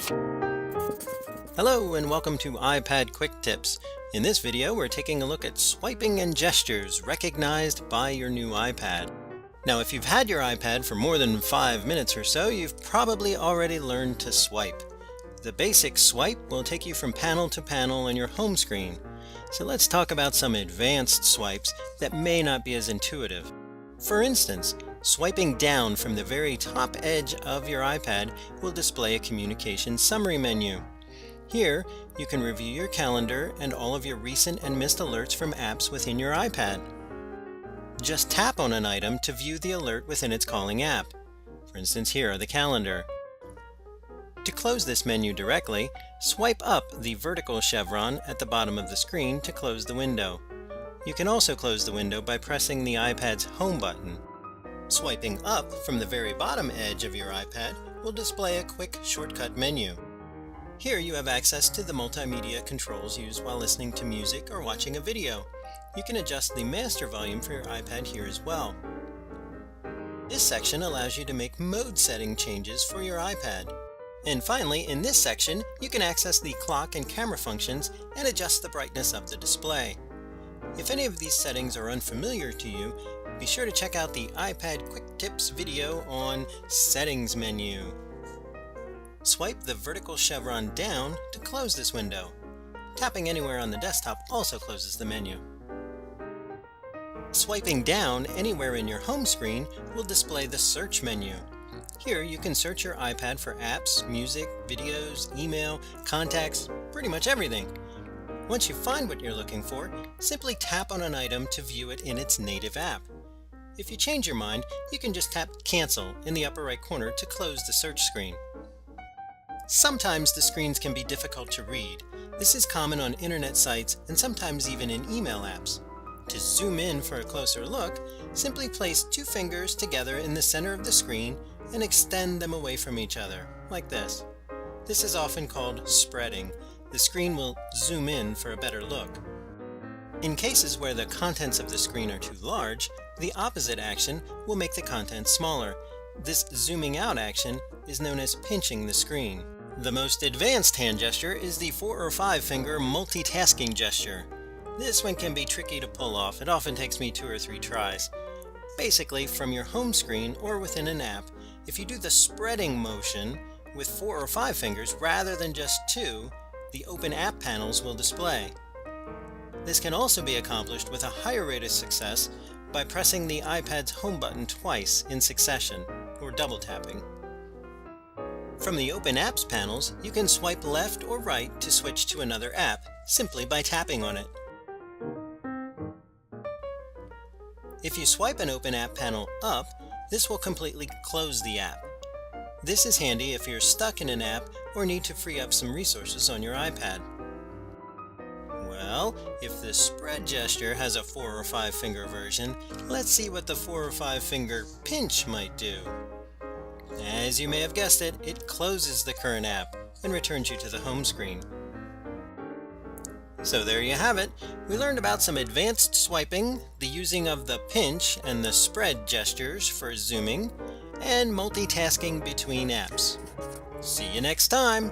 Hello and welcome to iPad Quick Tips. In this video we're taking a look at swiping and gestures recognized by your new iPad. Now if you've had your iPad for more than 5 minutes or so, you've probably already learned to swipe. The basic swipe will take you from panel to panel on your home screen. So let's talk about some advanced swipes that may not be as intuitive. For instance, swiping down from the very top edge of your iPad will display a communication summary menu. Here, you can review your calendar and all of your recent and missed alerts from apps within your iPad. Just tap on an item to view the alert within its calling app. For instance, here are the calendar. To close this menu directly, swipe up the vertical chevron at the bottom of the screen to close the window. You can also close the window by pressing the iPad's Home button. Swiping up from the very bottom edge of your iPad will display a quick shortcut menu. Here you have access to the multimedia controls used while listening to music or watching a video. You can adjust the master volume for your iPad here as well. This section allows you to make mode setting changes for your iPad. And finally, in this section, you can access the clock and camera functions and adjust the brightness of the display. If any of these settings are unfamiliar to you, be sure to check out the iPad Quick Tips video on Settings menu. Swipe the vertical chevron down to close this window. Tapping anywhere on the desktop also closes the menu. Swiping down anywhere in your home screen will display the search menu. Here you can search your iPad for apps, music, videos, email, contacts, pretty much everything. Once you find what you're looking for, simply tap on an item to view it in its native app. If you change your mind, you can just tap Cancel in the upper right corner to close the search screen. Sometimes the screens can be difficult to read. This is common on internet sites and sometimes even in email apps. To zoom in for a closer look, simply place two fingers together in the center of the screen and extend them away from each other, like this. This is often called spreading. The screen will zoom in for a better look. In cases where the contents of the screen are too large, the opposite action will make the contents smaller. This zooming out action is known as pinching the screen. The most advanced hand gesture is the 4 or 5 finger multitasking gesture. This one can be tricky to pull off. It often takes me 2 or 3 tries. Basically, from your home screen or within an app, if you do the spreading motion with 4 or 5 fingers rather than just 2, the open app panels will display. This can also be accomplished with a higher rate of success by pressing the iPad's Home button twice in succession, or double tapping. From the Open Apps panels, you can swipe left or right to switch to another app, simply by tapping on it. If you swipe an Open App panel up, this will completely close the app. This is handy if you're stuck in an app or need to free up some resources on your iPad. Well, if the spread gesture has a 4 or 5 finger version, let's see what the 4 or 5 finger pinch might do. As you may have guessed it, it closes the current app and returns you to the home screen. So there you have it. We learned about some advanced swiping, the using of the pinch and the spread gestures for zooming, and multitasking between apps. See you next time!